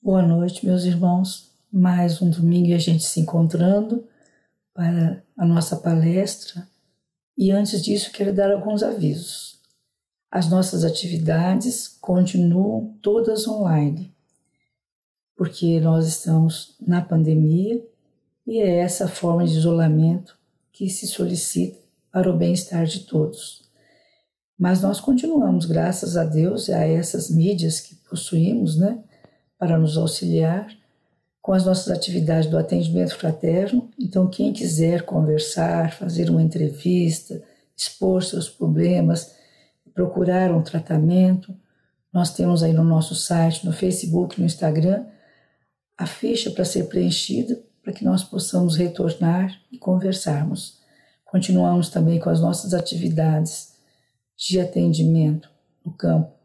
Boa noite, meus irmãos. Mais um domingo e a gente se encontrando para a nossa palestra. E antes disso, quero dar alguns avisos. As nossas atividades continuam todas online, porque nós estamos na pandemia e é essa forma de isolamento que se solicita para o bem-estar de todos. Mas nós continuamos, graças a Deus, a essas mídias que possuímos, para nos auxiliar com as nossas atividades do atendimento fraterno. Então, quem quiser conversar, fazer uma entrevista, expor seus problemas, procurar um tratamento, nós temos aí no nosso site, no Facebook, no Instagram, a ficha para ser preenchida, para que nós possamos retornar e conversarmos. Continuamos também com as nossas atividades de atendimento no campo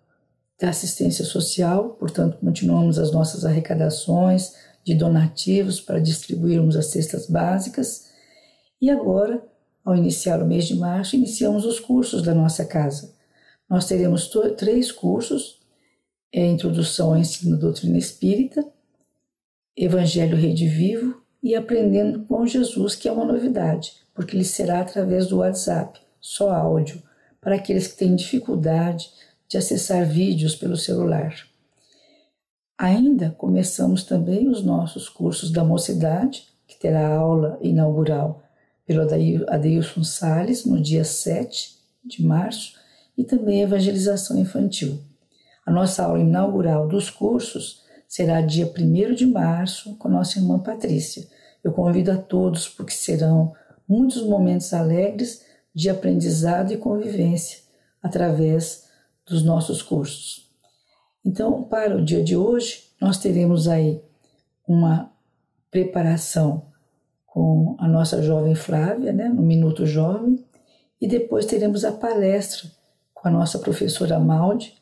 da assistência social, portanto, continuamos as nossas arrecadações de donativos para distribuirmos as cestas básicas. E agora, ao iniciar o mês de março, iniciamos os cursos da nossa casa. Nós teremos 3 cursos, Introdução ao Ensino da Doutrina Espírita, Evangelho Rede Vivo e Aprendendo com Jesus, que é uma novidade, porque ele será através do WhatsApp, só áudio, para aqueles que têm dificuldade de acessar vídeos pelo celular. Ainda começamos também os nossos cursos da Mocidade, que terá aula inaugural pelo Adeilson Salles, no dia 7 de março, e também Evangelização Infantil. A nossa aula inaugural dos cursos será dia 1º de março, com nossa irmã Patrícia. Eu convido a todos, porque serão muitos momentos alegres de aprendizado e convivência através dos nossos cursos. Então, para o dia de hoje, nós teremos aí uma preparação com a nossa jovem Flávia, no Minuto Jovem, e depois teremos a palestra com a nossa professora Malde,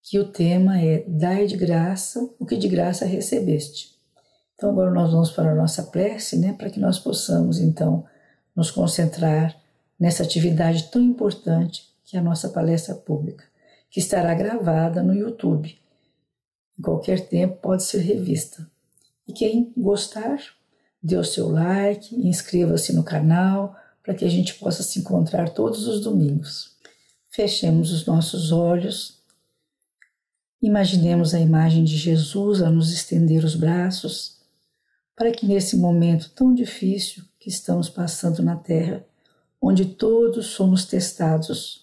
que o tema é Dai de graça o que de graça recebeste. Então, agora nós vamos para a nossa prece, para que nós possamos, então, nos concentrar nessa atividade tão importante que é a nossa palestra pública, que estará gravada no YouTube. Em qualquer tempo pode ser revista. E quem gostar, dê o seu like, inscreva-se no canal, para que a gente possa se encontrar todos os domingos. Fechemos os nossos olhos, imaginemos a imagem de Jesus a nos estender os braços, para que nesse momento tão difícil que estamos passando na Terra, onde todos somos testados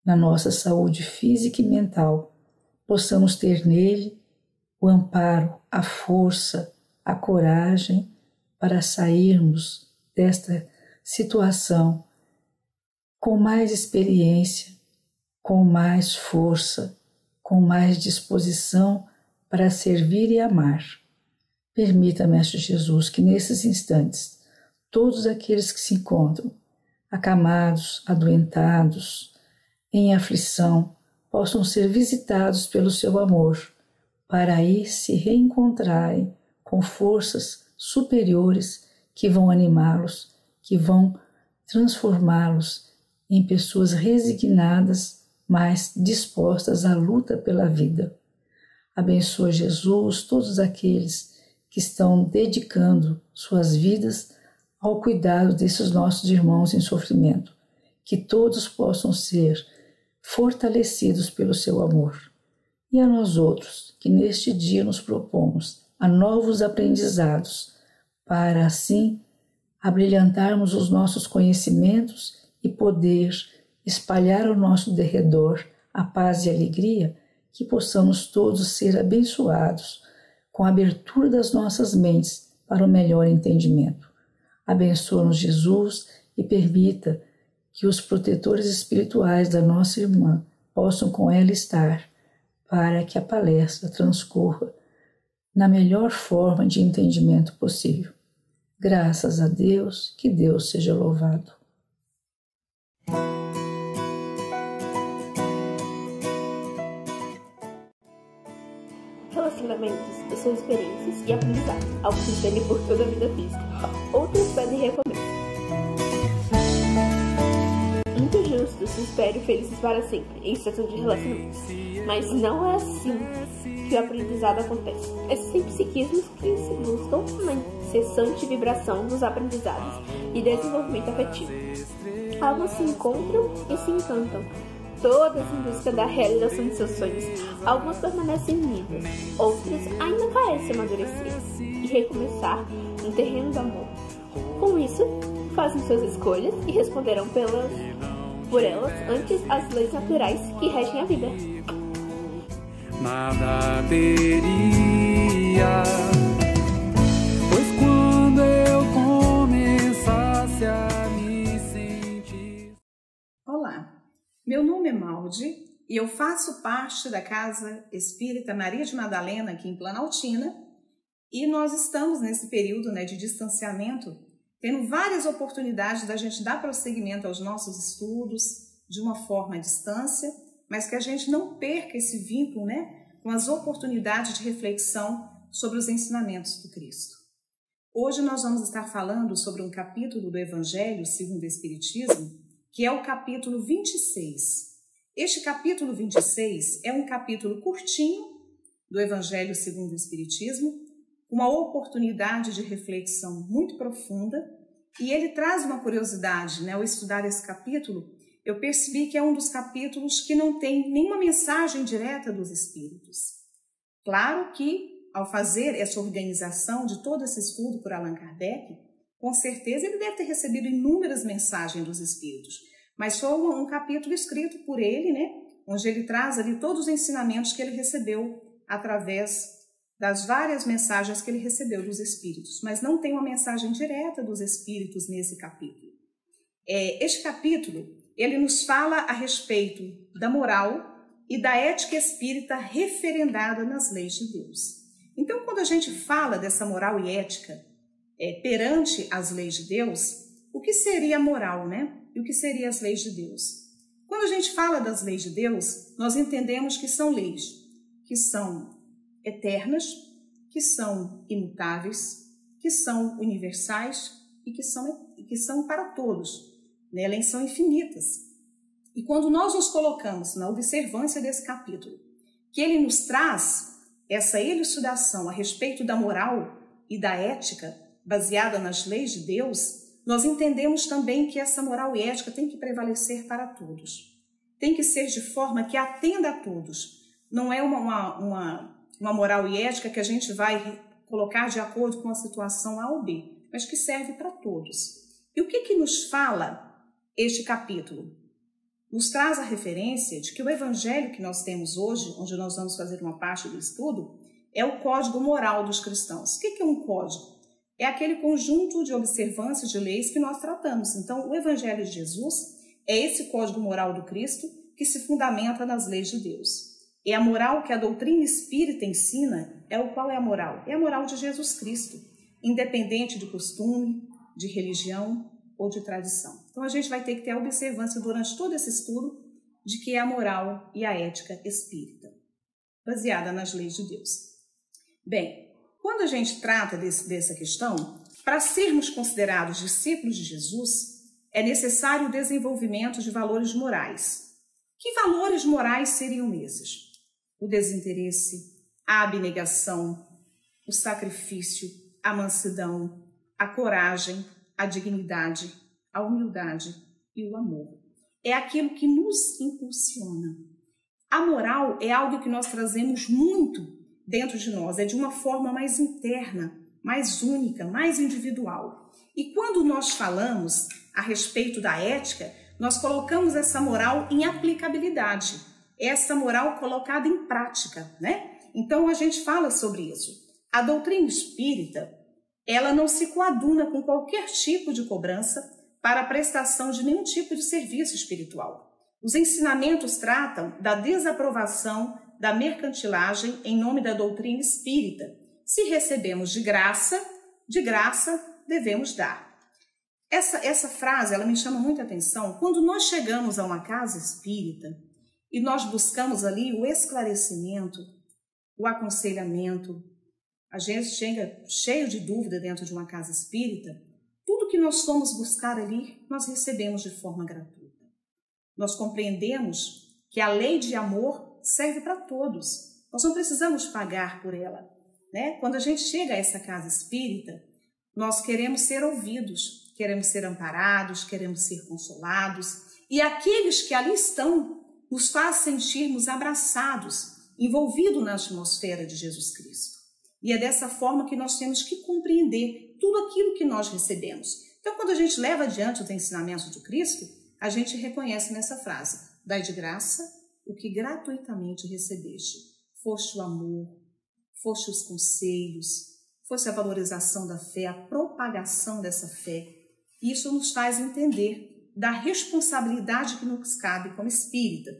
na nossa saúde física e mental, possamos ter nele o amparo, a força, a coragem para sairmos desta situação com mais experiência, com mais força, com mais disposição para servir e amar. Permita, Mestre Jesus, que nesses instantes, todos aqueles que se encontram acamados, adoentados, em aflição, possam ser visitados pelo seu amor, para aí se reencontrarem com forças superiores que vão animá-los, que vão transformá-los em pessoas resignadas, mas dispostas à luta pela vida. Abençoa, Jesus, todos aqueles que estão dedicando suas vidas ao cuidado desses nossos irmãos em sofrimento, que todos possam ser fortalecidos pelo seu amor. E a nós outros, que neste dia nos propomos a novos aprendizados, para assim abrilhantarmos os nossos conhecimentos e poder espalhar ao nosso derredor a paz e a alegria, que possamos todos ser abençoados com a abertura das nossas mentes para o melhor entendimento. Abençoa-nos, Jesus, e permita que os protetores espirituais da nossa irmã possam com ela estar, para que a palestra transcorra na melhor forma de entendimento possível. Graças a Deus, que Deus seja louvado. Relacionamentos são experiências e aprendizado, algo que se estende por toda a vida física. Outros pedem recomeço. Muitos justos se esperem felizes para sempre em estação de relacionamentos. Mas não é assim que o aprendizado acontece. É sempre psiquismos que se buscam uma incessante vibração dos aprendizados e desenvolvimento afetivo. Alguns se encontram e se encantam, todas em busca da realização de seus sonhos. Algumas permanecem unidas, outras ainda parecem amadurecer e recomeçar no terreno do amor. Com isso, fazem suas escolhas e responderão por elas antes as leis naturais que regem a vida. Nada teria, pois quando eu começasse a me sentir... Olá, meu nome é Maldi e eu faço parte da Casa Espírita Maria de Madalena aqui em Planaltina, e nós estamos nesse período de distanciamento, tendo várias oportunidades da gente dar prosseguimento aos nossos estudos de uma forma à distância, mas que a gente não perca esse vínculo com as oportunidades de reflexão sobre os ensinamentos do Cristo. Hoje nós vamos estar falando sobre um capítulo do Evangelho segundo o Espiritismo, que é o capítulo 26. Este capítulo 26 é um capítulo curtinho do Evangelho segundo o Espiritismo, uma oportunidade de reflexão muito profunda, e ele traz uma curiosidade, ao estudar esse capítulo, eu percebi que é um dos capítulos que não tem nenhuma mensagem direta dos Espíritos. Claro que, ao fazer essa organização de todo esse estudo por Allan Kardec, com certeza ele deve ter recebido inúmeras mensagens dos Espíritos, mas foi um capítulo escrito por ele, onde ele traz ali todos os ensinamentos que ele recebeu através das várias mensagens que ele recebeu dos Espíritos, mas não tem uma mensagem direta dos Espíritos nesse capítulo. Este capítulo, ele nos fala a respeito da moral e da ética espírita referendada nas leis de Deus. Então, quando a gente fala dessa moral e ética perante as leis de Deus, o que seria a moral, E o que seriam as leis de Deus? Quando a gente fala das leis de Deus, nós entendemos que são leis que são eternas, que são imutáveis, que são universais e que são para todos. Elas são infinitas. E quando nós nos colocamos na observância desse capítulo, que ele nos traz essa elucidação a respeito da moral e da ética baseada nas leis de Deus, nós entendemos também que essa moral e ética tem que prevalecer para todos. Tem que ser de forma que atenda a todos. Não é uma moral e ética que a gente vai colocar de acordo com a situação A ou B, mas que serve para todos. E o que nos fala este capítulo? Nos traz a referência de que o evangelho que nós temos hoje, onde nós vamos fazer uma parte do estudo, é o código moral dos cristãos. O que é um código? É aquele conjunto de observâncias de leis que nós tratamos. Então, o evangelho de Jesus é esse código moral do Cristo que se fundamenta nas leis de Deus. É a moral que a doutrina espírita ensina. Qual é a moral? É a moral de Jesus Cristo, independente de costume, de religião ou de tradição. Então, a gente vai ter que ter a observância durante todo esse estudo de que é a moral e a ética espírita, baseada nas leis de Deus. Bem, quando a gente trata dessa questão, para sermos considerados discípulos de Jesus, é necessário o desenvolvimento de valores morais. Que valores morais seriam esses? O desinteresse, a abnegação, o sacrifício, a mansidão, a coragem, a dignidade, a humildade e o amor. É aquilo que nos impulsiona. A moral é algo que nós trazemos muito dentro de nós, é de uma forma mais interna, mais única, mais individual. E quando nós falamos a respeito da ética, nós colocamos essa moral em aplicabilidade, essa moral colocada em prática, Então, a gente fala sobre isso. A doutrina espírita, ela não se coaduna com qualquer tipo de cobrança para a prestação de nenhum tipo de serviço espiritual. Os ensinamentos tratam da desaprovação da mercantilagem em nome da doutrina espírita. Se recebemos de graça devemos dar. Essa frase, ela me chama muita atenção. Quando nós chegamos a uma casa espírita e nós buscamos ali o esclarecimento, o aconselhamento, a gente chega cheio de dúvida dentro de uma casa espírita, tudo que nós fomos buscar ali, nós recebemos de forma gratuita. nós compreendemos que a lei de amor serve para todos. Nós não precisamos pagar por ela, né? Quando a gente chega a essa casa espírita, nós queremos ser ouvidos, queremos ser amparados, queremos ser consolados. E aqueles que ali estão nos faz sentirmos abraçados, envolvidos na atmosfera de Jesus Cristo. E é dessa forma que nós temos que compreender tudo aquilo que nós recebemos. Então, quando a gente leva adiante os ensinamentos de Cristo, a gente reconhece nessa frase: dai de graça o que gratuitamente recebeste. Foste o amor, foste os conselhos, fosse a valorização da fé, a propagação dessa fé. Isso nos faz entender da responsabilidade que nos cabe como espírita.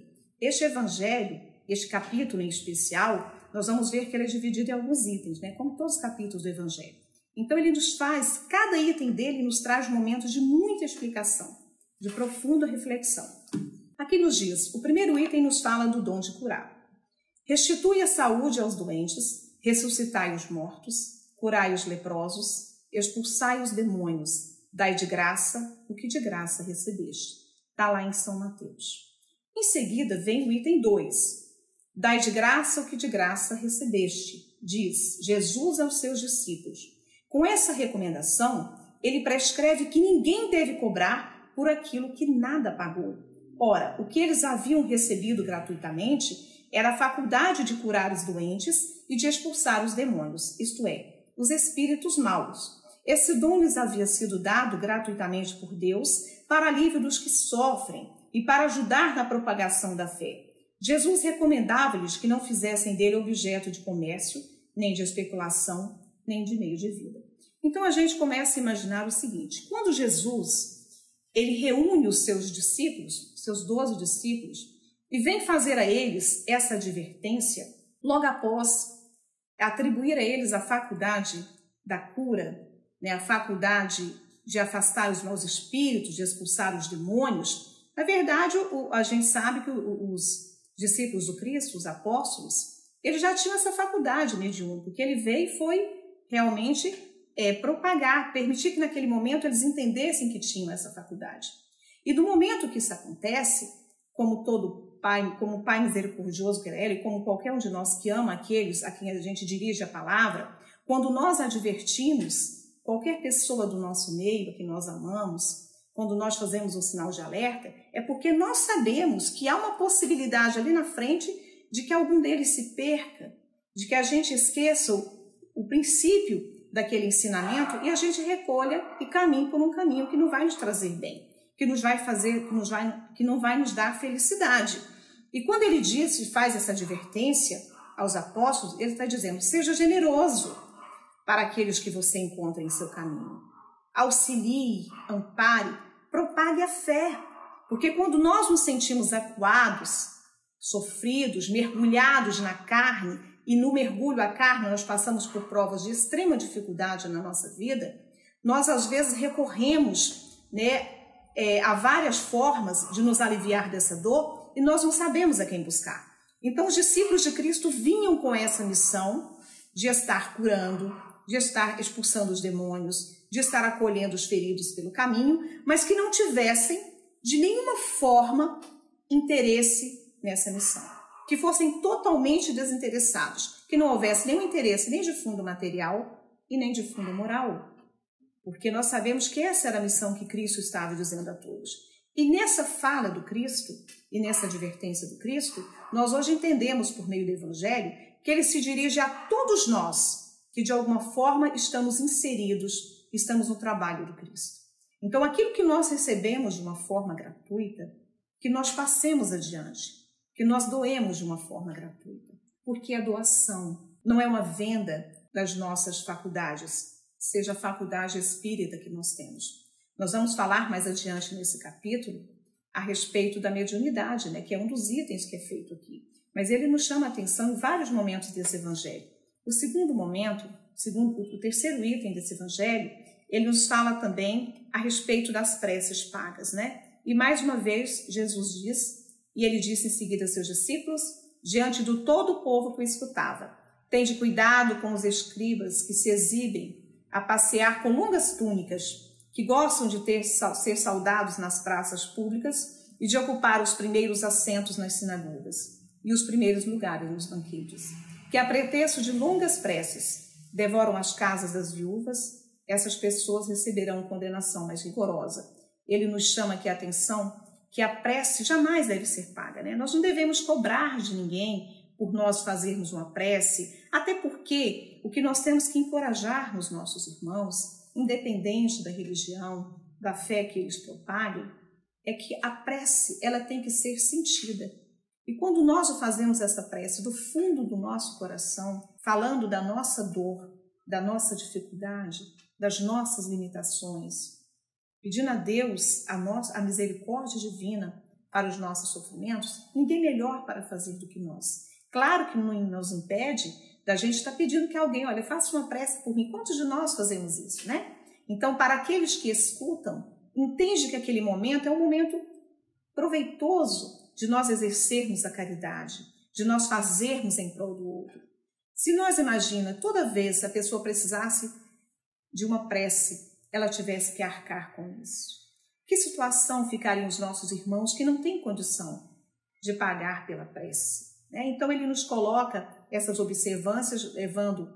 Este evangelho, este capítulo em especial, nós vamos ver que ele é dividido em alguns itens, né? Como todos os capítulos do evangelho. Então ele nos faz, cada item dele nos traz momentos de muita explicação, de profunda reflexão. Aqui nos diz, o primeiro item nos fala do dom de curar. Restitui a saúde aos doentes, ressuscitai os mortos, curai os leprosos, expulsai os demônios, dai de graça o que de graça recebeste. Está lá em São Mateus. Em seguida vem o item 2. Dai de graça o que de graça recebeste, diz Jesus aos seus discípulos. Com essa recomendação, ele prescreve que ninguém deve cobrar por aquilo que nada pagou. Ora, o que eles haviam recebido gratuitamente era a faculdade de curar os doentes e de expulsar os demônios, isto é, os espíritos maus. Esse dom lhes havia sido dado gratuitamente por Deus para alívio dos que sofrem e para ajudar na propagação da fé. Jesus recomendava-lhes que não fizessem dele objeto de comércio, nem de especulação, nem de meio de vida. Então a gente começa a imaginar o seguinte: quando Jesus ele reúne os seus discípulos, seus 12 discípulos, e vem fazer a eles essa advertência, logo após atribuir a eles a faculdade da cura, né, a faculdade de afastar os maus espíritos, de expulsar os demônios. Na verdade, a gente sabe que os discípulos do Cristo, os apóstolos, eles já tinham essa faculdade mediúnica, porque ele veio e foi realmente propagar, permitir que naquele momento eles entendessem que tinham essa faculdade. E do momento que isso acontece, como todo pai, como pai misericordioso que era ele, como qualquer um de nós que ama aqueles a quem a gente dirige a palavra, quando nós advertimos qualquer pessoa do nosso meio que nós amamos, quando nós fazemos um sinal de alerta, é porque nós sabemos que há uma possibilidade ali na frente de que algum deles se perca, de que a gente esqueça o princípio daquele ensinamento e a gente recolha e caminhe por um caminho que não vai nos trazer bem, que nos vai fazer, que não vai nos dar felicidade. E quando ele faz essa advertência aos apóstolos, ele está dizendo: seja generoso para aqueles que você encontra em seu caminho. Auxilie, ampare, propague a fé. Porque quando nós nos sentimos acuados, sofridos, mergulhados na carne, e no mergulho à carne nós passamos por provas de extrema dificuldade na nossa vida, nós às vezes recorremos, a várias formas de nos aliviar dessa dor e nós não sabemos a quem buscar. Então os discípulos de Cristo vinham com essa missão de estar curando, de estar expulsando os demônios, de estar acolhendo os feridos pelo caminho, mas que não tivessem de nenhuma forma interesse nessa missão, que fossem totalmente desinteressados, que não houvesse nenhum interesse nem de fundo material e nem de fundo moral, porque nós sabemos que essa era a missão que Cristo estava dizendo a todos. E nessa fala do Cristo e nessa advertência do Cristo, nós hoje entendemos por meio do Evangelho que ele se dirige a todos nós que de alguma forma estamos inseridos, estamos no trabalho do Cristo. Então aquilo que nós recebemos de uma forma gratuita, que nós passemos adiante, que nós doemos de uma forma gratuita, porque a doação não é uma venda das nossas faculdades, seja a faculdade espírita que nós temos. Nós vamos falar mais adiante nesse capítulo a respeito da mediunidade, que é um dos itens que é feito aqui. Mas ele nos chama a atenção em vários momentos desse evangelho. O segundo momento, o terceiro item desse evangelho, ele nos fala também a respeito das preces pagas, E mais uma vez Jesus diz, e ele disse em seguida aos seus discípulos, diante do todo o povo que o escutava: tende cuidado com os escribas que se exibem a passear com longas túnicas, que gostam de ser saudados nas praças públicas e de ocupar os primeiros assentos nas sinagogas e os primeiros lugares nos banquetes, que a pretexto de longas preces devoram as casas das viúvas, essas pessoas receberão condenação mais rigorosa. Ele nos chama aqui a atenção que a prece jamais deve ser paga, né? Nós não devemos cobrar de ninguém por nós fazermos uma prece, até porque o que nós temos que encorajar nos nossos irmãos, independente da religião, da fé que eles propaguem, é que a prece ela tem que ser sentida. E quando nós fazemos essa prece do fundo do nosso coração, falando da nossa dor, da nossa dificuldade, das nossas limitações, pedindo a Deus a misericórdia divina para os nossos sofrimentos, ninguém melhor para fazer do que nós. Claro que não nos impede da gente estar pedindo que alguém, olha, faça uma prece por mim. Quantos de nós fazemos isso, né? Então, para aqueles que escutam, entende que aquele momento é um momento proveitoso de nós exercermos a caridade, de nós fazermos em prol do outro. Se nós imagina, toda vez que a pessoa precisasse de uma prece, ela tivesse que arcar com isso. Que situação ficariam os nossos irmãos que não têm condição de pagar pela prece? Então, ele nos coloca essas observâncias, levando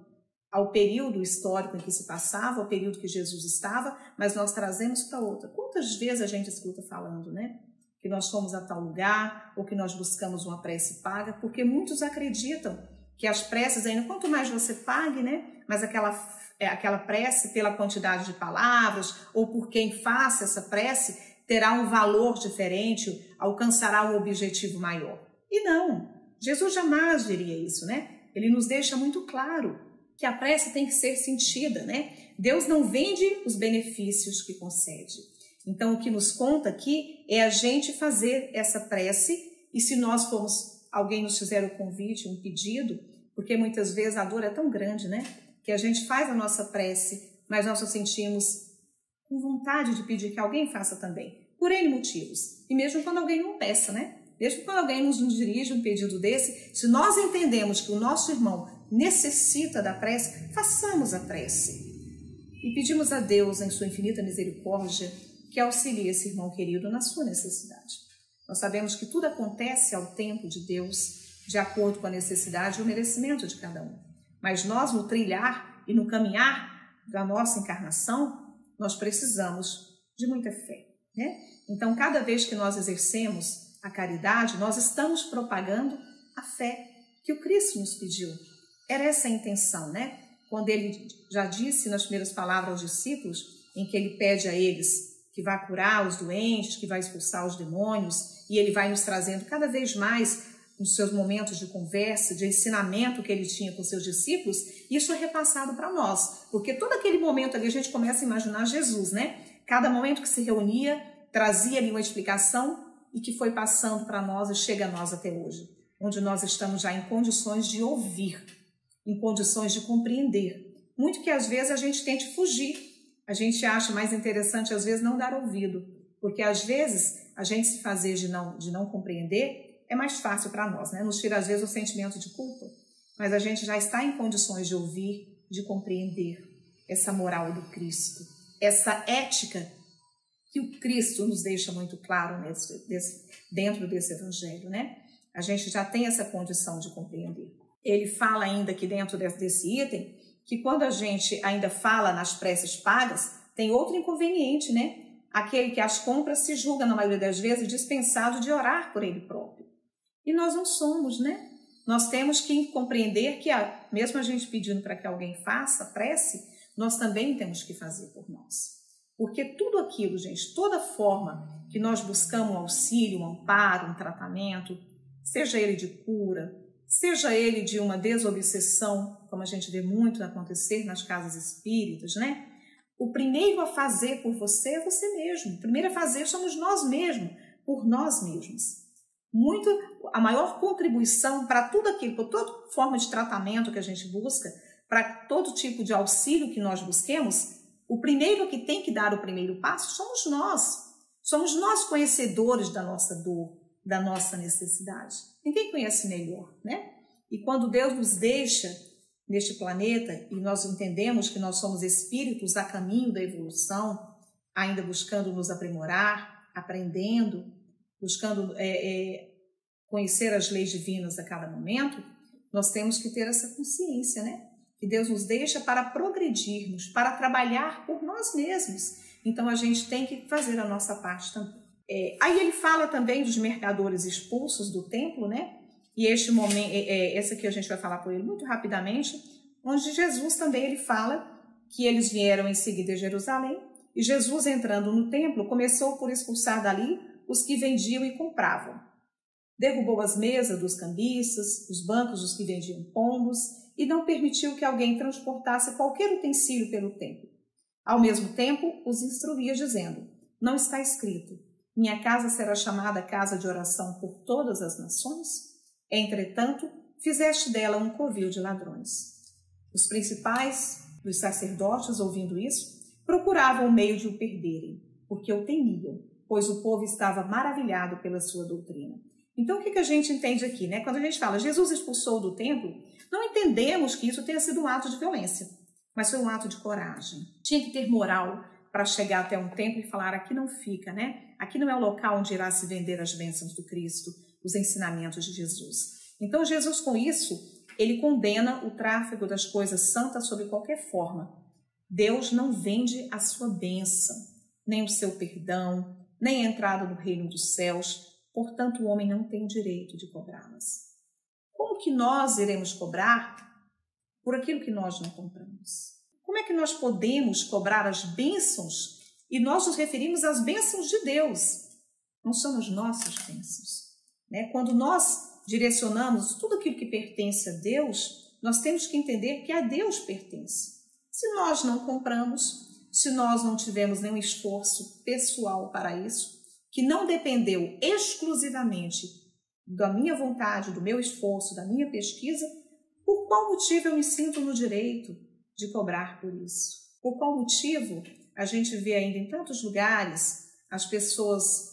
ao período histórico em que se passava, ao período que Jesus estava, mas nós trazemos para outra. Quantas vezes a gente escuta falando, né? Que nós fomos a tal lugar, ou que nós buscamos uma prece paga, porque muitos acreditam que as preces ainda, quanto mais você pague, né? Mas aquela prece, pela quantidade de palavras, ou por quem faça essa prece, terá um valor diferente, alcançará um objetivo maior. E não, Jesus jamais diria isso, né? Ele nos deixa muito claro que a prece tem que ser sentida, né? Deus não vende os benefícios que concede. Então, o que nos conta aqui é a gente fazer essa prece, e se nós alguém nos fizer o convite, um pedido, porque muitas vezes a dor é tão grande, né? Que a gente faz a nossa prece, mas nós nos sentimos com vontade de pedir que alguém faça também, por N motivos. E mesmo quando alguém não peça, né? Mesmo quando alguém nos dirige um pedido desse, se nós entendemos que o nosso irmão necessita da prece, façamos a prece. E pedimos a Deus, em sua infinita misericórdia, que auxilie esse irmão querido na sua necessidade. Nós sabemos que tudo acontece ao tempo de Deus, de acordo com a necessidade e o merecimento de cada um. Mas nós, no trilhar e no caminhar da nossa encarnação, nós precisamos de muita fé, né? Então, cada vez que nós exercemos a caridade, nós estamos propagando a fé que o Cristo nos pediu. Era essa a intenção, né? Quando ele já disse nas primeiras palavras aos discípulos, em que ele pede a eles que vá curar os doentes, que vai expulsar os demônios, e ele vai nos trazendo cada vez mais nos seus momentos de conversa, de ensinamento que ele tinha com seus discípulos, isso é repassado para nós, porque todo aquele momento ali a gente começa a imaginar Jesus, né? Cada momento que se reunia, trazia ali uma explicação e que foi passando para nós e chega a nós até hoje, onde nós estamos já em condições de ouvir, em condições de compreender. Muito que às vezes a gente tente fugir, a gente acha mais interessante às vezes não dar ouvido, porque às vezes a gente se fazer de não compreender é mais fácil para nós, né? Nos tira às vezes o sentimento de culpa, mas a gente já está em condições de ouvir, de compreender essa moral do Cristo, essa ética que o Cristo nos deixa muito claro dentro desse evangelho, né? A gente já tem essa condição de compreender. Ele fala ainda aqui dentro desse item que quando a gente ainda fala nas preces pagas, tem outro inconveniente, né? Aquele que as compra se julga, na maioria das vezes, dispensado de orar por ele próprio. E nós não somos, né? Nós temos que compreender que, mesmo a gente pedindo para que alguém faça prece, nós também temos que fazer por nós. Porque tudo aquilo, gente, toda forma que nós buscamos um auxílio, um amparo, um tratamento, seja ele de cura, seja ele de uma desobsessão, como a gente vê muito acontecer nas casas espíritas, né? O primeiro a fazer por você é você mesmo. O primeiro a fazer somos nós mesmos, por nós mesmos. A maior contribuição para tudo aquilo, para toda forma de tratamento que a gente busca, para todo tipo de auxílio que nós busquemos, o primeiro que tem que dar o primeiro passo somos nós. Somos nós conhecedores da nossa dor, da nossa necessidade. Ninguém conhece melhor, né? E quando Deus nos deixa neste planeta e nós entendemos que nós somos espíritos a caminho da evolução, ainda buscando nos aprimorar, aprendendo, buscando conhecer as leis divinas a cada momento, nós temos que ter essa consciência, né? Que Deus nos deixa para progredirmos, para trabalhar por nós mesmos. Então a gente tem que fazer a nossa parte também. Aí ele fala também dos mercadores expulsos do templo, né? E este momento, esse aqui a gente vai falar por ele muito rapidamente, onde Jesus também ele fala que eles vieram em seguida a Jerusalém, e Jesus, entrando no templo, começou por expulsar dali os que vendiam e compravam. Derrubou as mesas dos cambistas, os bancos dos que vendiam pombos, e não permitiu que alguém transportasse qualquer utensílio pelo templo. Ao mesmo tempo, os instruía, dizendo: não está escrito, minha casa será chamada casa de oração por todas as nações? Entretanto, fizeste dela um covil de ladrões. Os principais dos sacerdotes, ouvindo isso, procuravam o meio de o perderem, porque o temiam, pois o povo estava maravilhado pela sua doutrina. Então, o que a gente entende aqui, né? Quando a gente fala Jesus expulsou do templo, não entendemos que isso tenha sido um ato de violência, mas foi um ato de coragem. Tinha que ter moral para chegar até um templo e falar: aqui não fica, né? Aqui não é o local onde irá se vender as bênçãos do Cristo, os ensinamentos de Jesus. Então, Jesus, com isso, ele condena o tráfego das coisas santas sob qualquer forma. Deus não vende a sua bênção, nem o seu perdão, nem a entrada no reino dos céus. Portanto, o homem não tem o direito de cobrá-las. Como que nós iremos cobrar por aquilo que nós não compramos? Como é que nós podemos cobrar as bênçãos? E nós nos referimos às bênçãos de Deus. Não são as nossas bênçãos, né? Quando nós direcionamos tudo aquilo que pertence a Deus, nós temos que entender que a Deus pertence. Se nós não compramos, se nós não tivemos nenhum esforço pessoal para isso, que não dependeu exclusivamente da minha vontade, do meu esforço, da minha pesquisa, por qual motivo eu me sinto no direito de cobrar por isso? Por qual motivo a gente vê ainda em tantos lugares as pessoas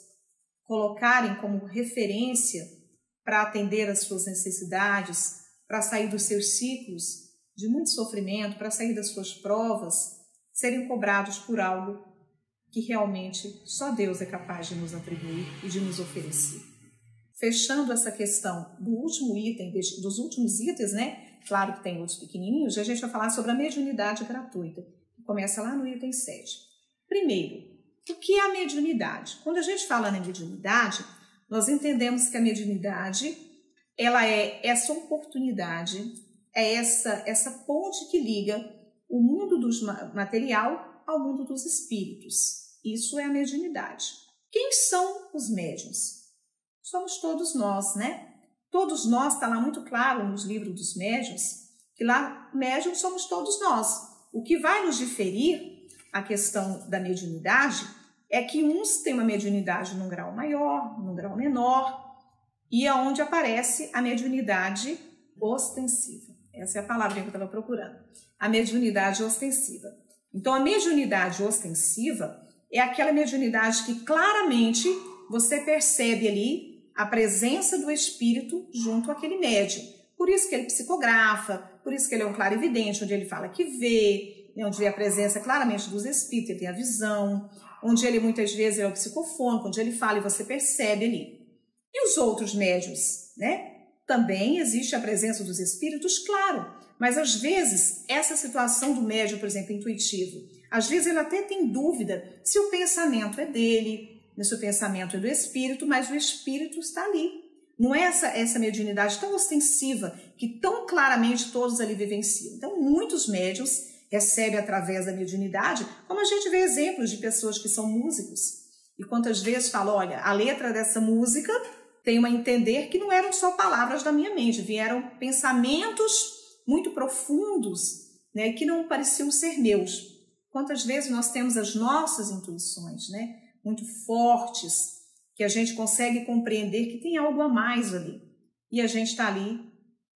colocarem como referência para atender às suas necessidades, para sair dos seus ciclos de muito sofrimento, para sair das suas provas, serem cobrados por algo que realmente só Deus é capaz de nos atribuir e de nos oferecer. Fechando essa questão do último item, dos últimos itens, né? Claro que tem outros pequenininhos, a gente vai falar sobre a mediunidade gratuita, que começa lá no item 7. Primeiro, o que é a mediunidade? Quando a gente fala na mediunidade, nós entendemos que a mediunidade, ela é essa oportunidade, é essa ponte que liga o mundo do material ao mundo dos espíritos. Isso é a mediunidade. Quem são os médiuns? Somos todos nós, né? Todos nós, está lá muito claro nos livros dos médiuns, que lá médiuns somos todos nós. O que vai nos diferir a questão da mediunidade é que uns têm uma mediunidade num grau maior, num grau menor, e é onde aparece a mediunidade ostensiva. Essa é a palavra que eu estava procurando. A mediunidade ostensiva. Então, a mediunidade ostensiva é aquela mediunidade que claramente você percebe ali a presença do espírito junto àquele médium. Por isso que ele psicografa, por isso que ele é um clarividente, onde ele fala que vê, onde vê a presença claramente dos espíritos, ele tem a visão, onde ele muitas vezes é o psicofônico, onde ele fala e você percebe ali. E os outros médiuns, né? Também existe a presença dos espíritos, claro, mas às vezes essa situação do médium, por exemplo, intuitivo, às vezes ele até tem dúvida se o pensamento é dele, se o pensamento é do espírito, mas o espírito está ali. Não é essa mediunidade tão ostensiva que tão claramente todos ali vivenciam. Então, muitos médiuns recebem através da mediunidade, como a gente vê exemplos de pessoas que são músicos. E quantas vezes falam, olha, a letra dessa música tem a entender que não eram só palavras da minha mente, vieram pensamentos muito profundos, né, que não pareciam ser meus. Quantas vezes nós temos as nossas intuições, né, muito fortes, que a gente consegue compreender que tem algo a mais ali. E a gente está ali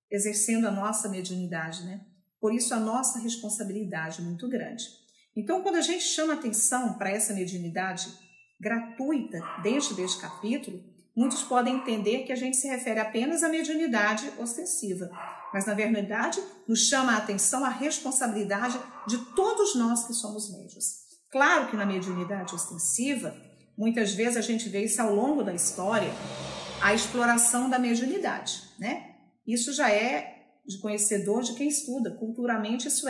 exercendo a nossa mediunidade, né? Por isso a nossa responsabilidade é muito grande. Então, quando a gente chama atenção para essa mediunidade gratuita dentro deste capítulo, muitos podem entender que a gente se refere apenas à mediunidade ostensiva. Mas, na verdade, nos chama a atenção a responsabilidade de todos nós que somos médiuns. Claro que na mediunidade ostensiva, muitas vezes a gente vê isso ao longo da história, a exploração da mediunidade, né? Isso já é de conhecedor de quem estuda. Culturalmente isso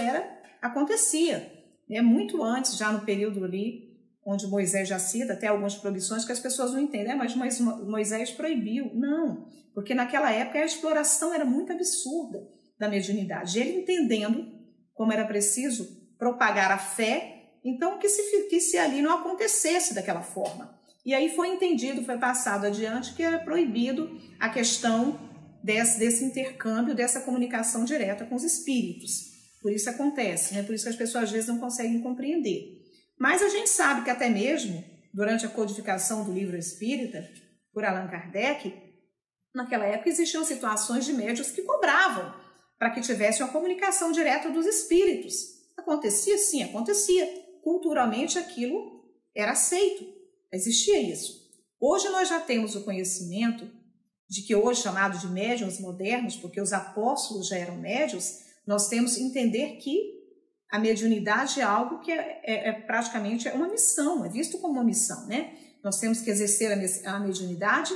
acontecia, né? Muito antes, já no período ali, onde Moisés já cita até algumas proibições que as pessoas não entendem, mas Moisés proibiu. Não, porque naquela época a exploração era muito absurda da mediunidade. Ele entendendo como era preciso propagar a fé, então que se ali não acontecesse daquela forma. E aí foi entendido, foi passado adiante que era proibido a questão desse intercâmbio, dessa comunicação direta com os espíritos. Por isso acontece, né? Por isso que as pessoas às vezes não conseguem compreender. Mas a gente sabe que até mesmo, durante a codificação do livro espírita, por Allan Kardec, naquela época existiam situações de médiuns que cobravam para que tivesse uma comunicação direta dos espíritos. Acontecia? Sim, acontecia. Culturalmente aquilo era aceito, existia isso. Hoje nós já temos o conhecimento de que hoje chamado de médiuns modernos, porque os apóstolos já eram médiuns, nós temos que entender que a mediunidade é algo que praticamente uma missão, é visto como uma missão, né? Nós temos que exercer a mediunidade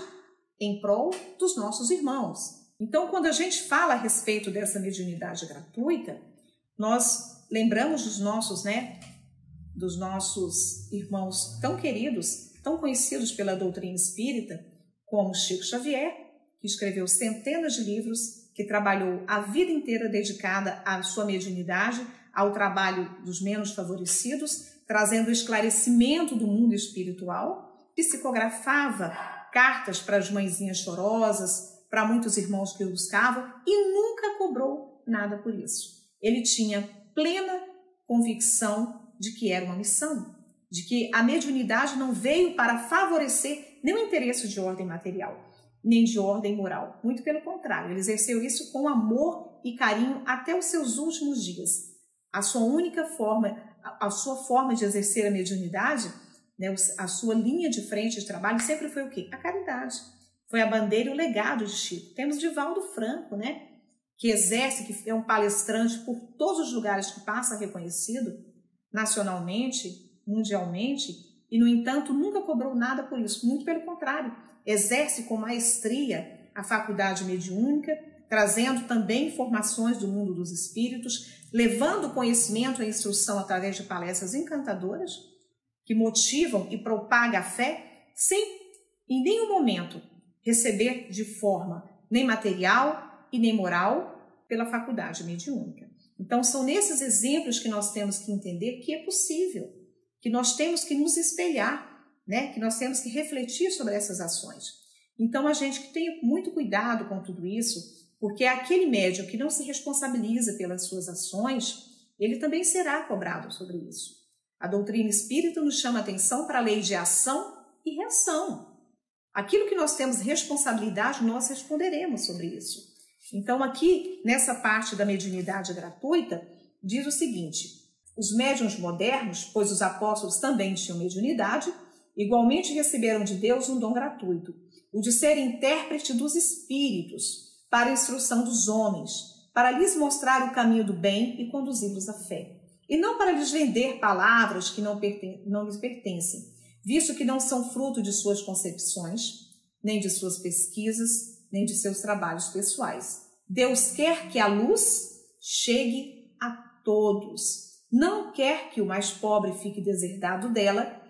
em prol dos nossos irmãos. Então, quando a gente fala a respeito dessa mediunidade gratuita, nós lembramos dos nossos irmãos tão queridos, tão conhecidos pela doutrina espírita, como Chico Xavier, que escreveu centenas de livros, que trabalhou a vida inteira dedicada à sua mediunidade, ao trabalho dos menos favorecidos, trazendo o esclarecimento do mundo espiritual, psicografava cartas para as mãezinhas chorosas, para muitos irmãos que o buscavam, e nunca cobrou nada por isso. Ele tinha plena convicção de que era uma missão, de que a mediunidade não veio para favorecer nenhum interesse de ordem material, nem de ordem moral. Muito pelo contrário, ele exerceu isso com amor e carinho até os seus últimos dias. A sua única forma, a sua forma de exercer a mediunidade, né, a sua linha de frente de trabalho sempre foi o quê? A caridade. Foi a bandeira e o legado de Chico. Temos Divaldo Franco, né, que exerce, que é um palestrante por todos os lugares que passa reconhecido, nacionalmente, mundialmente, e, no entanto, nunca cobrou nada por isso. Muito pelo contrário, exerce com maestria a faculdade mediúnica, trazendo também informações do mundo dos espíritos, levando conhecimento e instrução através de palestras encantadoras, que motivam e propagam a fé, sem em nenhum momento receber de forma nem material e nem moral pela faculdade mediúnica. Então, são nesses exemplos que nós temos que entender que é possível, que nós temos que nos espelhar, né? Que nós temos que refletir sobre essas ações. Então, a gente que tenha muito cuidado com tudo isso, porque aquele médium que não se responsabiliza pelas suas ações, ele também será cobrado sobre isso. A doutrina espírita nos chama a atenção para a lei de ação e reação. Aquilo que nós temos responsabilidade, nós responderemos sobre isso. Então, aqui, nessa parte da mediunidade gratuita, diz o seguinte: os médiuns modernos, pois os apóstolos também tinham mediunidade, igualmente receberam de Deus um dom gratuito, o de ser intérprete dos espíritos, para a instrução dos homens, para lhes mostrar o caminho do bem e conduzi-los à fé. E não para lhes vender palavras que não lhes pertencem, visto que não são fruto de suas concepções, nem de suas pesquisas, nem de seus trabalhos pessoais. Deus quer que a luz chegue a todos. Não quer que o mais pobre fique deserdado dela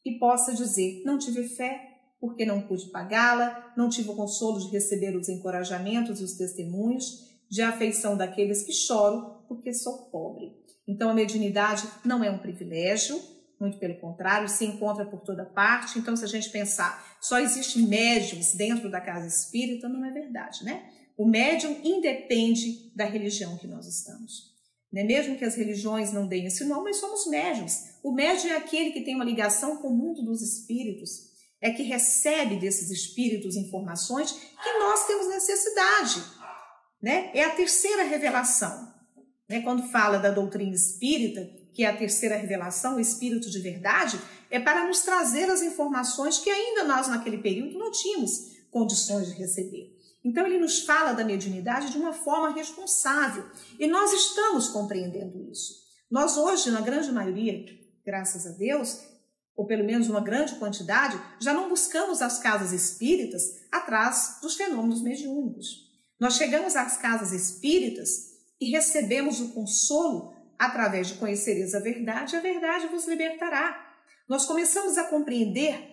e possa dizer: não tive fé, porque não pude pagá-la, não tive o consolo de receber os encorajamentos e os testemunhos de afeição daqueles que choram porque sou pobre. Então, a mediunidade não é um privilégio, muito pelo contrário, se encontra por toda parte. Então, se a gente pensar, só existe médiuns dentro da casa espírita, não é verdade, né? O médium independe da religião que nós estamos. Né? Mesmo que as religiões não deem esse nome, mas somos médiuns. O médium é aquele que tem uma ligação com o mundo dos espíritos, é que recebe desses espíritos informações que nós temos necessidade, né? É a terceira revelação, né? Quando fala da doutrina espírita, que é a terceira revelação, o espírito de verdade, é para nos trazer as informações que ainda nós naquele período não tínhamos condições de receber. Então ele nos fala da mediunidade de uma forma responsável e nós estamos compreendendo isso. Nós hoje, na grande maioria, graças a Deus, ou pelo menos uma grande quantidade, já não buscamos as casas espíritas atrás dos fenômenos mediúnicos. Nós chegamos às casas espíritas e recebemos o consolo através de conhecereis a verdade, e a verdade vos libertará. Nós começamos a compreender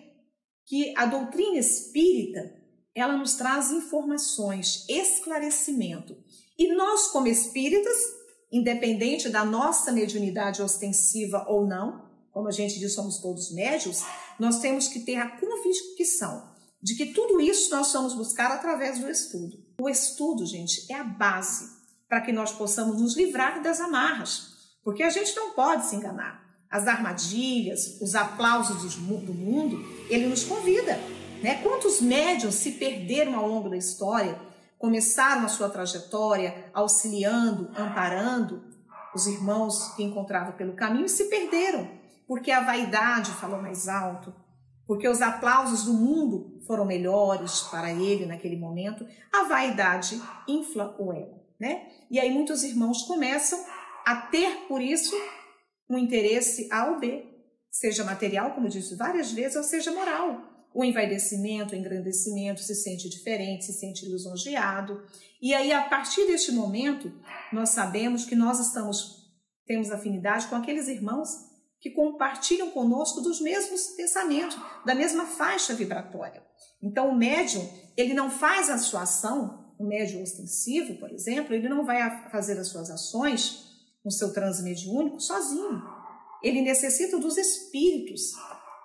que a doutrina espírita, ela nos traz informações, esclarecimento. E nós, como espíritas, independente da nossa mediunidade ostensiva ou não, como a gente diz, somos todos médiuns, nós temos que ter a convicção de que tudo isso nós vamos buscar através do estudo. O estudo, gente, é a base para que nós possamos nos livrar das amarras, porque a gente não pode se enganar. As armadilhas, os aplausos do mundo, ele nos convida, né? Quantos médiuns se perderam ao longo da história, começaram a sua trajetória auxiliando, amparando os irmãos que encontravam pelo caminho e se perderam, porque a vaidade falou mais alto, porque os aplausos do mundo foram melhores para ele naquele momento. A vaidade infla o ego, né? E aí muitos irmãos começam a ter, por isso, um interesse A ou B, seja material, como eu disse várias vezes, ou seja moral. O envaidecimento, o engrandecimento, se sente diferente, se sente lisonjeado. E aí, a partir deste momento, nós sabemos que nós temos afinidade com aqueles irmãos que compartilham conosco dos mesmos pensamentos, da mesma faixa vibratória. Então, o médium, ele não faz a sua ação, o médium ostensivo, por exemplo, ele não vai fazer as suas ações no seu transe mediúnico sozinho. Ele necessita dos espíritos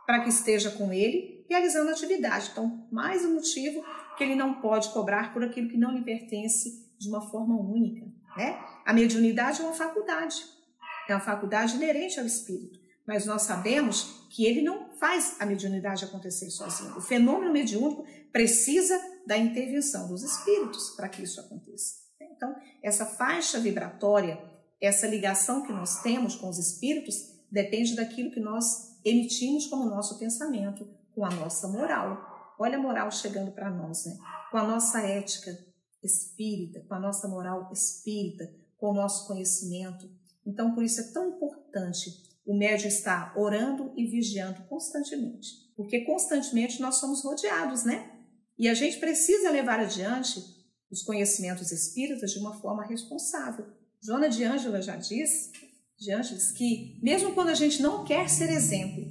para que esteja com ele realizando a atividade. Então, mais um motivo que ele não pode cobrar por aquilo que não lhe pertence de uma forma única, né? A mediunidade é uma faculdade inerente ao espírito, mas nós sabemos que ele não faz a mediunidade acontecer sozinho. O fenômeno mediúnico precisa da intervenção dos espíritos para que isso aconteça. Então, essa faixa vibratória, essa ligação que nós temos com os espíritos, depende daquilo que nós emitimos como nosso pensamento, com a nossa moral. Olha a moral chegando para nós, né? Com a nossa ética espírita, com a nossa moral espírita, com o nosso conhecimento. Então, por isso é tão importante o médium estar orando e vigiando constantemente, porque constantemente nós somos rodeados, né? E a gente precisa levar adiante os conhecimentos espíritas de uma forma responsável. Joana de Ângeles já disse, que mesmo quando a gente não quer ser exemplo,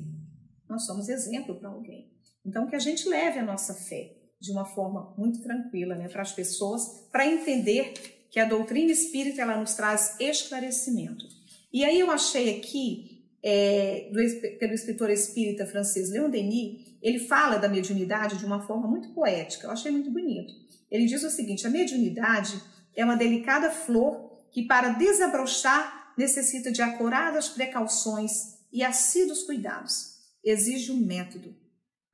nós somos exemplo para alguém. Então, que a gente leve a nossa fé de uma forma muito tranquila, né, para as pessoas, para entender que a doutrina espírita ela nos traz esclarecimento. E aí eu achei aqui, pelo escritor espírita francês Leon Denis, ele fala da mediunidade de uma forma muito poética, eu achei muito bonito. Ele diz o seguinte: a mediunidade é uma delicada flor que, para desabrochar, necessita de acuradas precauções e assíduos cuidados. Exige um método,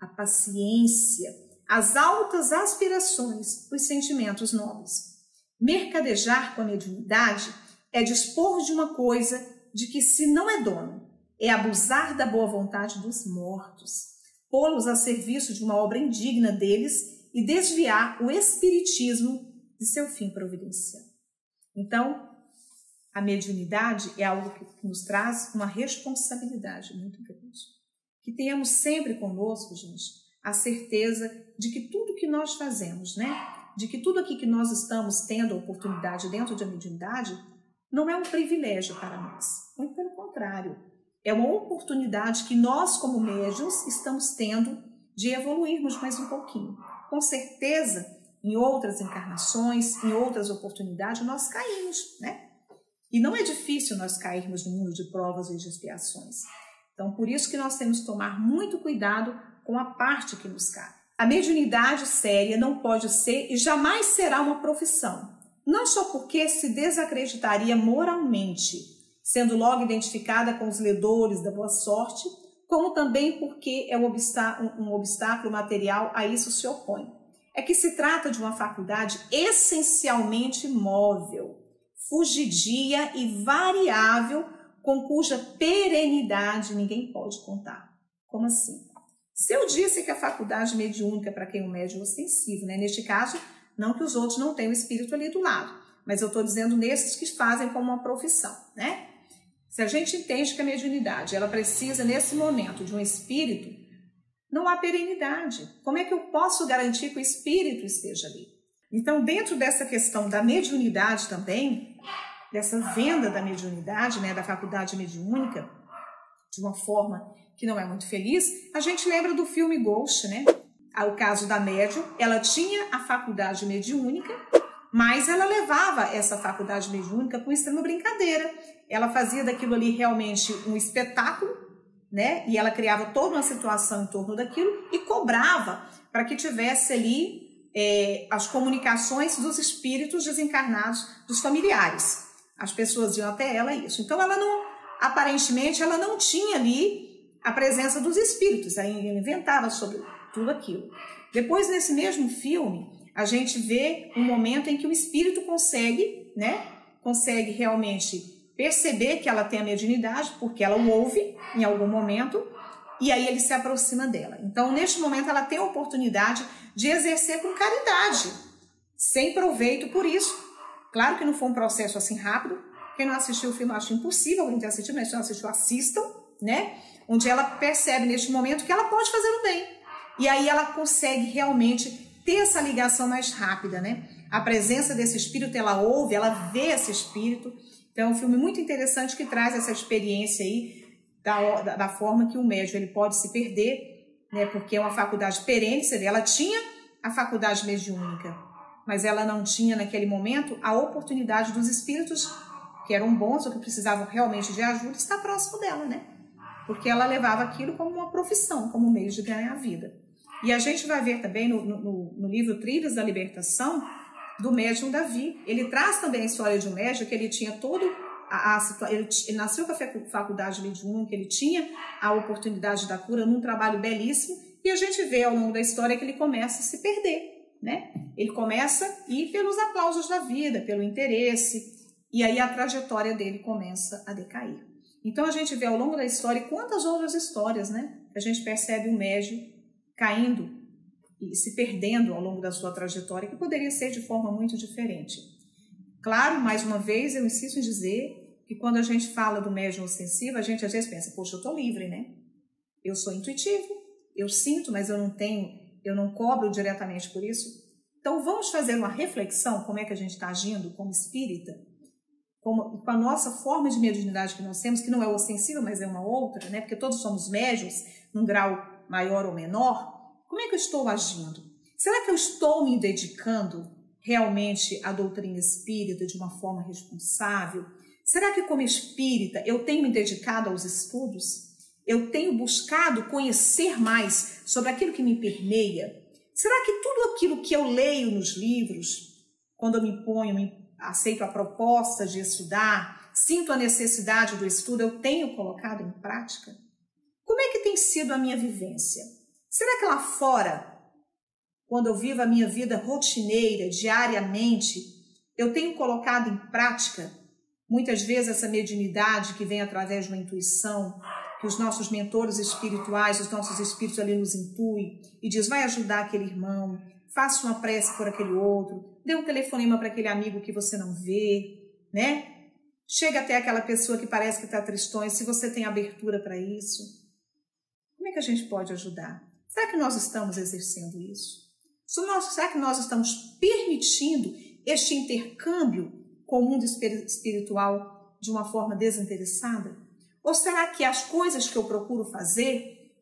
a paciência, as altas aspirações, os sentimentos nobres. Mercadejar com a mediunidade é dispor de uma coisa de que se não é dono, é abusar da boa vontade dos mortos, pô-los a serviço de uma obra indigna deles e desviar o espiritismo de seu fim providencial. Então, a mediunidade é algo que nos traz uma responsabilidade muito grande. Que tenhamos sempre conosco, gente, a certeza de que tudo que nós fazemos, né? De que tudo aqui que nós estamos tendo a oportunidade dentro da mediunidade não é um privilégio para nós. Muito pelo contrário. É uma oportunidade que nós, como médiuns, estamos tendo de evoluirmos mais um pouquinho. Com certeza, em outras encarnações, em outras oportunidades, nós caímos, né? E não é difícil nós cairmos no mundo de provas e de expiações. Então, por isso que nós temos que tomar muito cuidado com a parte que nos cabe. A mediunidade séria não pode ser e jamais será uma profissão. Não só porque se desacreditaria moralmente, sendo logo identificada com os ledores da boa sorte, como também porque é um obstáculo material, a isso se opõe. É que se trata de uma faculdade essencialmente móvel, fugidia e variável, com cuja perenidade ninguém pode contar. Como assim? Se eu disse que a faculdade mediúnica é para quem é um médium ostensivo, né? Neste caso, não que os outros não tenham o espírito ali do lado, mas eu estou dizendo nesses que fazem como uma profissão, né? Se a gente entende que a mediunidade ela precisa, nesse momento, de um espírito, não há perenidade. Como é que eu posso garantir que o espírito esteja ali? Então, dentro dessa questão da mediunidade também, dessa venda da mediunidade, né, da faculdade mediúnica, de uma forma que não é muito feliz, a gente lembra do filme Ghost, né? O caso da médium, ela tinha a faculdade mediúnica, mas ela levava essa faculdade mediúnica com extrema brincadeira. Ela fazia daquilo ali realmente um espetáculo, né? E ela criava toda uma situação em torno daquilo e cobrava para que tivesse ali as comunicações dos espíritos desencarnados dos familiares. As pessoas iam até ela isso. Então ela não, aparentemente, ela não tinha ali a presença dos espíritos. Aí ela inventava sobre tudo aquilo. Depois, nesse mesmo filme, a gente vê um momento em que o espírito consegue, né? Consegue realmente perceber que ela tem a mediunidade, porque ela o ouve em algum momento, e aí ele se aproxima dela. Então, neste momento, ela tem a oportunidade de exercer com caridade, sem proveito por isso. Claro que não foi um processo assim rápido. Quem não assistiu o filme, acho impossível alguém ter assistido, mas se não assistiu, assistam, né? Onde ela percebe neste momento que ela pode fazer o bem. E aí ela consegue realmente ter essa ligação mais rápida, né? A presença desse espírito, ela ouve, ela vê esse espírito. Então, é um filme muito interessante que traz essa experiência aí da forma que o médium ele pode se perder, né? Porque é uma faculdade perene, ela tinha a faculdade mediúnica, mas ela não tinha naquele momento a oportunidade dos espíritos que eram bons ou que precisavam realmente de ajuda estar próximo dela, né? Porque ela levava aquilo como uma profissão, como um meio de ganhar a vida. E a gente vai ver também no livro Trilhos da Libertação, do médium Davi. Ele traz também a história de um médium que ele tinha todo ele nasceu com a faculdade mediúnica, ele tinha a oportunidade da cura num trabalho belíssimo, e a gente vê ao longo da história que ele começa a se perder, né? Ele começa a ir pelos aplausos da vida, pelo interesse, e aí a trajetória dele começa a decair. Então a gente vê ao longo da história quantas outras histórias, né? A gente percebe o médium caindo e se perdendo ao longo da sua trajetória, que poderia ser de forma muito diferente. Claro, mais uma vez, eu insisto em dizer que quando a gente fala do médium ostensivo, a gente às vezes pensa, poxa, eu estou livre, né? Eu sou intuitivo, eu sinto, mas eu não cobro diretamente por isso. Então vamos fazer uma reflexão, como é que a gente está agindo como espírita, com a nossa forma de mediunidade que nós temos, que não é ostensiva, mas é uma outra, né? Porque todos somos médiuns, num grau maior ou menor. Como é que eu estou agindo? Será que eu estou me dedicando realmente à doutrina espírita de uma forma responsável? Será que como espírita eu tenho me dedicado aos estudos? Eu tenho buscado conhecer mais sobre aquilo que me permeia? Será que tudo aquilo que eu leio nos livros, quando eu me ponho, aceito a proposta de estudar, sinto a necessidade do estudo, eu tenho colocado em prática? Como é que tem sido a minha vivência? Será que lá fora, quando eu vivo a minha vida rotineira, diariamente, eu tenho colocado em prática, muitas vezes, essa mediunidade que vem através de uma intuição, que os nossos mentores espirituais, os nossos espíritos ali nos intuem e diz, vai ajudar aquele irmão, faça uma prece por aquele outro, dê um telefonema para aquele amigo que você não vê, né? Chega até aquela pessoa que parece que está tristonha, se você tem abertura para isso. Como é que a gente pode ajudar? Será que nós estamos exercendo isso? Será que nós estamos permitindo este intercâmbio com o mundo espiritual de uma forma desinteressada? Ou será que as coisas que eu procuro fazer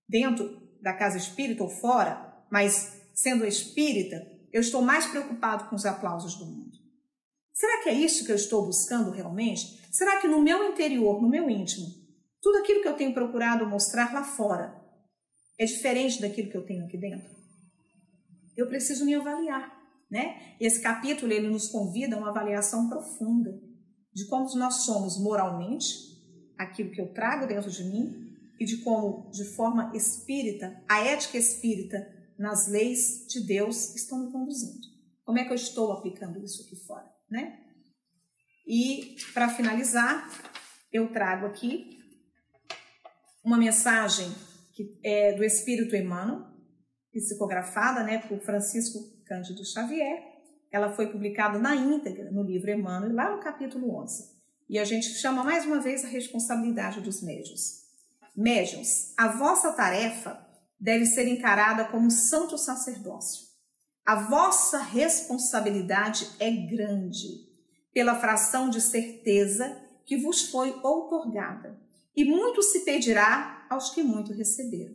dentro da casa espírita ou fora, mas sendo espírita, eu estou mais preocupado com os aplausos do mundo? Será que é isso que eu estou buscando realmente? Será que no meu interior, no meu íntimo, tudo aquilo que eu tenho procurado mostrar lá fora é diferente daquilo que eu tenho aqui dentro? Eu preciso me avaliar, né? E esse capítulo, ele nos convida a uma avaliação profunda de como nós somos moralmente, aquilo que eu trago dentro de mim, e de como, de forma espírita, a ética espírita nas leis de Deus estão me conduzindo. Como é que eu estou aplicando isso aqui fora, né? E, para finalizar, eu trago aqui uma mensagem que é do Espírito Emmanuel, psicografada, né, por Francisco Cândido Xavier. Ela foi publicada na íntegra no livro Emmanuel, lá no capítulo 11. E a gente chama mais uma vez a responsabilidade dos médiuns. Médiuns, a vossa tarefa deve ser encarada como santo sacerdócio. A vossa responsabilidade é grande, pela fração de certeza que vos foi outorgada, e muito se pedirá aos que muito receberam.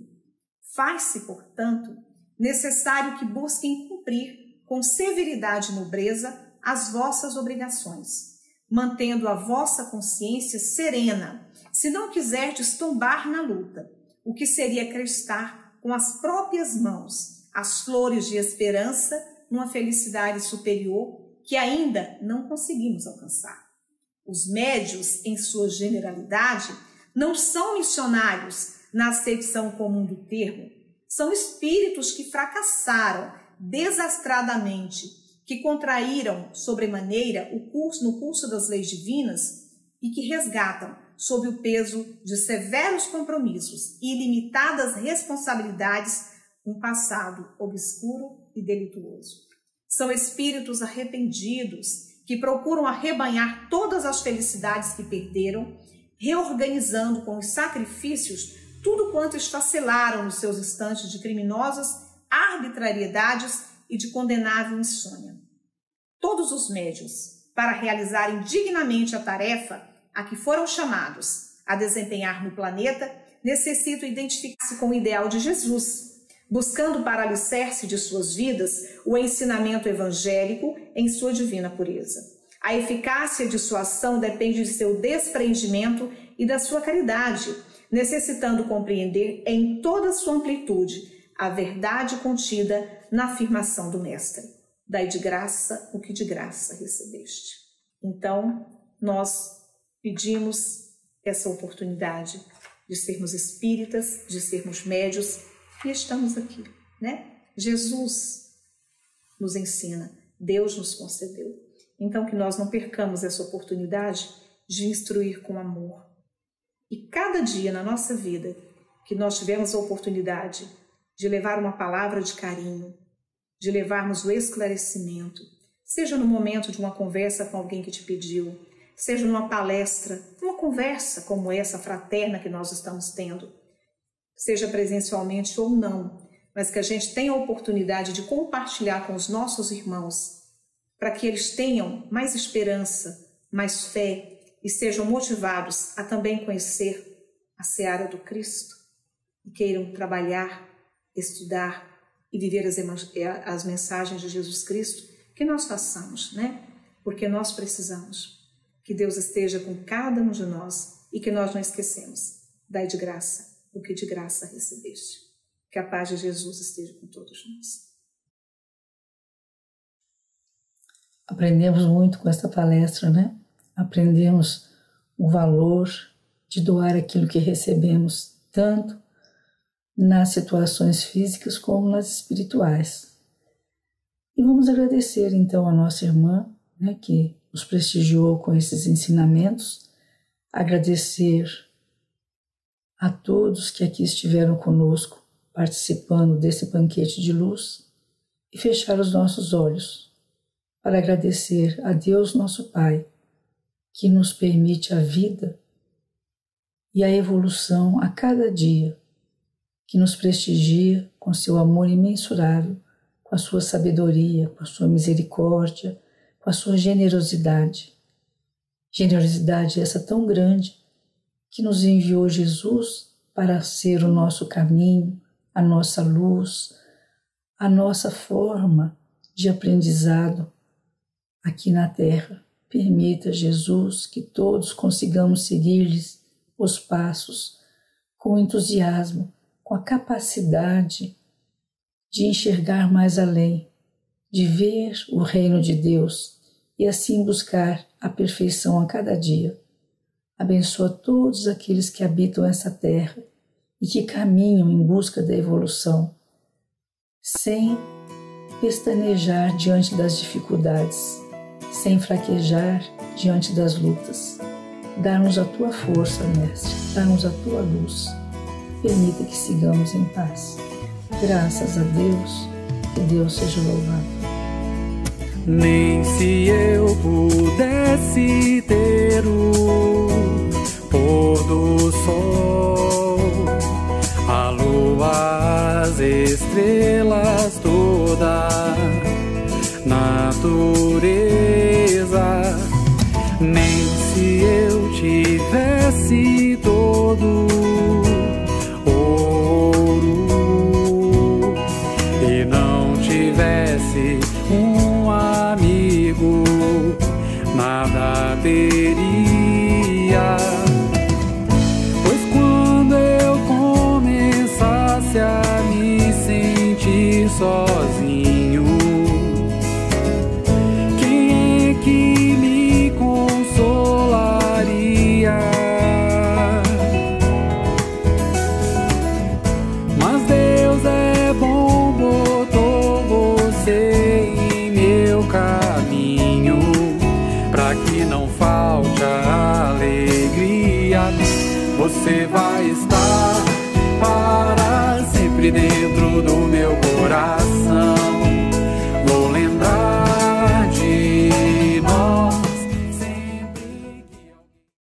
Faz-se, portanto, necessário que busquem cumprir com severidade e nobreza as vossas obrigações, mantendo a vossa consciência serena, se não quiserdes tombar na luta, o que seria crestar com as próprias mãos as flores de esperança numa felicidade superior que ainda não conseguimos alcançar. Os médiuns, em sua generalidade, não são missionários na acepção comum do termo, são espíritos que fracassaram desastradamente, que contraíram sobremaneira no curso das leis divinas e que resgatam, sob o peso de severos compromissos e ilimitadas responsabilidades, um passado obscuro e delituoso. São espíritos arrependidos que procuram arrebanhar todas as felicidades que perderam, reorganizando com os sacrifícios tudo quanto esfacelaram nos seus instantes de criminosas arbitrariedades e de condenável insônia. Todos os médiuns, para realizarem dignamente a tarefa a que foram chamados a desempenhar no planeta, necessitam identificar-se com o ideal de Jesus, buscando para alicerce de suas vidas o ensinamento evangélico em sua divina pureza. A eficácia de sua ação depende de seu desprendimento e da sua caridade, necessitando compreender em toda a sua amplitude a verdade contida na afirmação do Mestre: dai de graça o que de graça recebeste. Então, nós pedimos essa oportunidade de sermos espíritas, de sermos médios, e estamos aqui, né? Jesus nos ensina, Deus nos concedeu. Então, que nós não percamos essa oportunidade de instruir com amor. E cada dia na nossa vida que nós tivemos a oportunidade de levar uma palavra de carinho, de levarmos o esclarecimento, seja no momento de uma conversa com alguém que te pediu, seja numa palestra, uma conversa como essa fraterna que nós estamos tendo, seja presencialmente ou não, mas que a gente tenha a oportunidade de compartilhar com os nossos irmãos, para que eles tenham mais esperança, mais fé e sejam motivados a também conhecer a seara do Cristo e queiram trabalhar, estudar e viver as mensagens de Jesus Cristo, que nós façamos, né? Porque nós precisamos. Que Deus esteja com cada um de nós e que nós não esquecemos. Dai de graça o que de graça recebeste. Que a paz de Jesus esteja com todos nós. Aprendemos muito com esta palestra, né? Aprendemos o valor de doar aquilo que recebemos, tanto nas situações físicas como nas espirituais. E vamos agradecer então a nossa irmã, né, que nos prestigiou com esses ensinamentos, agradecer a todos que aqui estiveram conosco, participando desse banquete de luz, e fechar os nossos olhos para agradecer a Deus nosso Pai, que nos permite a vida e a evolução a cada dia, que nos prestigia com seu amor imensurável, com a sua sabedoria, com a sua misericórdia, com a sua generosidade. Generosidade essa tão grande que nos enviou Jesus para ser o nosso caminho, a nossa luz, a nossa forma de aprendizado aqui na Terra. Permita, Jesus, que todos consigamos seguir-lhes os passos com entusiasmo, com a capacidade de enxergar mais além, de ver o reino de Deus e assim buscar a perfeição a cada dia. Abençoa todos aqueles que habitam essa terra e que caminham em busca da evolução, sem pestanejar diante das dificuldades, sem fraquejar diante das lutas. Dá-nos a tua força, Mestre, dá-nos a tua luz. Permita que sigamos em paz. Graças a Deus, que Deus seja louvado. nem se eu pudesse ter o pôr do sol, a lua, as estrelas, toda natureza, nem se eu tivesse todo ouro e não tivesse um amigo, nada teria. Pois quando eu começasse a me sentir sozinho, quem é que me consolaria? Mas Deus é bom, botou você em meu caminho, pra que não falte a alegria. Você vai estar para sempre dentro do meu coração.